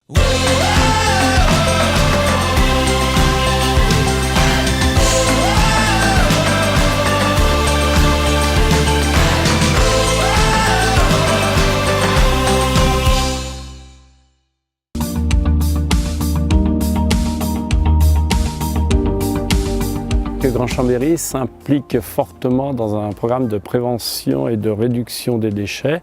Grand Chambéry s'implique fortement dans un programme de prévention et de réduction des déchets.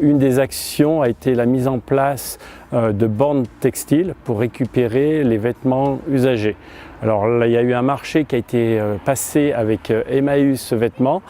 Une des actions a été la mise en place de bornes textiles pour récupérer les vêtements usagés. Alors là, il y a eu un marché qui a été passé avec Emmaüs Vêtements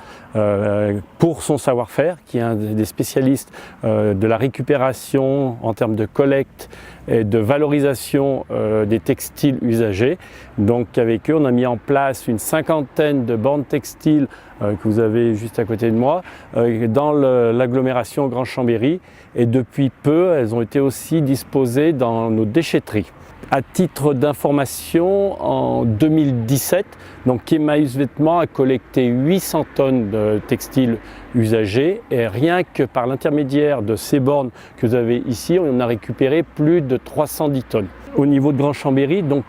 pour son savoir-faire, qui est un des spécialistes de la récupération en termes de collecte et de valorisation des textiles usagés. Donc avec eux, on a mis en place une cinquantaine de bornes textiles que vous avez juste à côté de moi, dans l'agglomération Grand Chambéry. Et depuis peu, elles ont été aussi disposées dans nos déchetteries. À titre d'information, en 2017, donc Emmaüs Vêtements a collecté 800 tonnes de textiles usagés et rien que par l'intermédiaire de ces bornes que vous avez ici, on a récupéré plus de 310 tonnes. Au niveau de Grand Chambéry, donc,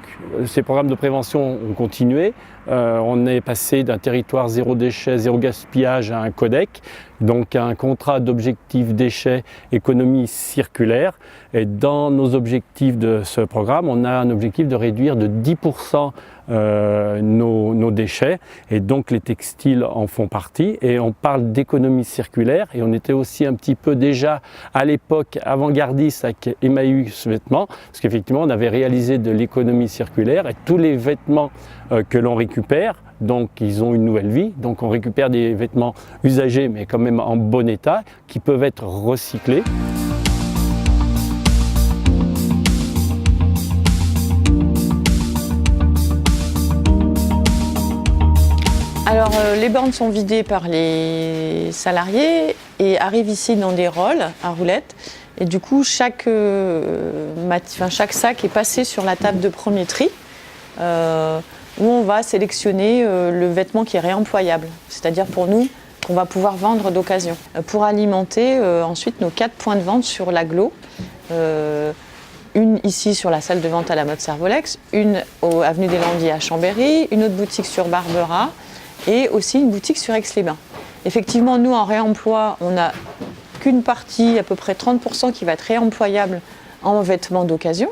ces programmes de prévention ont continué. On est passé d'un territoire zéro déchet, zéro gaspillage à un codec, donc à un contrat d'objectifs déchets économie circulaire. Et dans nos objectifs de ce programme, on a un objectif de réduire de 10% nos déchets, et donc les textiles en font partie. Et on parle d'économie circulaire, et on était aussi un petit peu déjà à l'époque avant-gardiste avec Emmaüs Vêtements, parce qu'effectivement on avait réalisé de l'économie circulaire, et tous les vêtements que l'on récupère, donc ils ont une nouvelle vie. Donc on récupère des vêtements usagés mais quand même en bon état, qui peuvent être recyclés. Alors les bornes sont vidées par les salariés et arrivent ici dans des rôles à roulettes. Et du coup, chaque sac est passé sur la table de premier tri, où on va sélectionner le vêtement qui est réemployable, c'est-à-dire pour nous, qu'on va pouvoir vendre d'occasion. Pour alimenter ensuite nos 4 points de vente sur l'agglo, une ici sur la salle de vente à la mode Servolex, une au avenue des Landiers à Chambéry, une autre boutique sur Barbera et aussi une boutique sur Aix-les-Bains. Effectivement, nous en réemploi, on n'a qu'une partie, à peu près 30%, qui va être réemployable en vêtements d'occasion.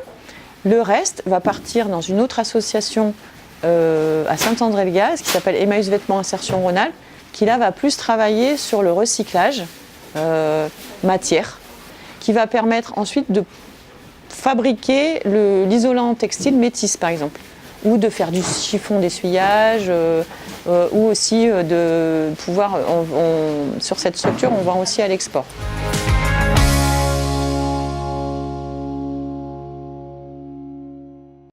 Le reste va partir dans une autre association à Saint-André-le-Gaz qui s'appelle Emmaüs Vêtements Insertion Rhône-Alpes, qui là va plus travailler sur le recyclage matière, qui va permettre ensuite de fabriquer l'isolant textile métis par exemple, ou de faire du chiffon d'essuyage, ou aussi de pouvoir, sur cette structure on vend aussi à l'export.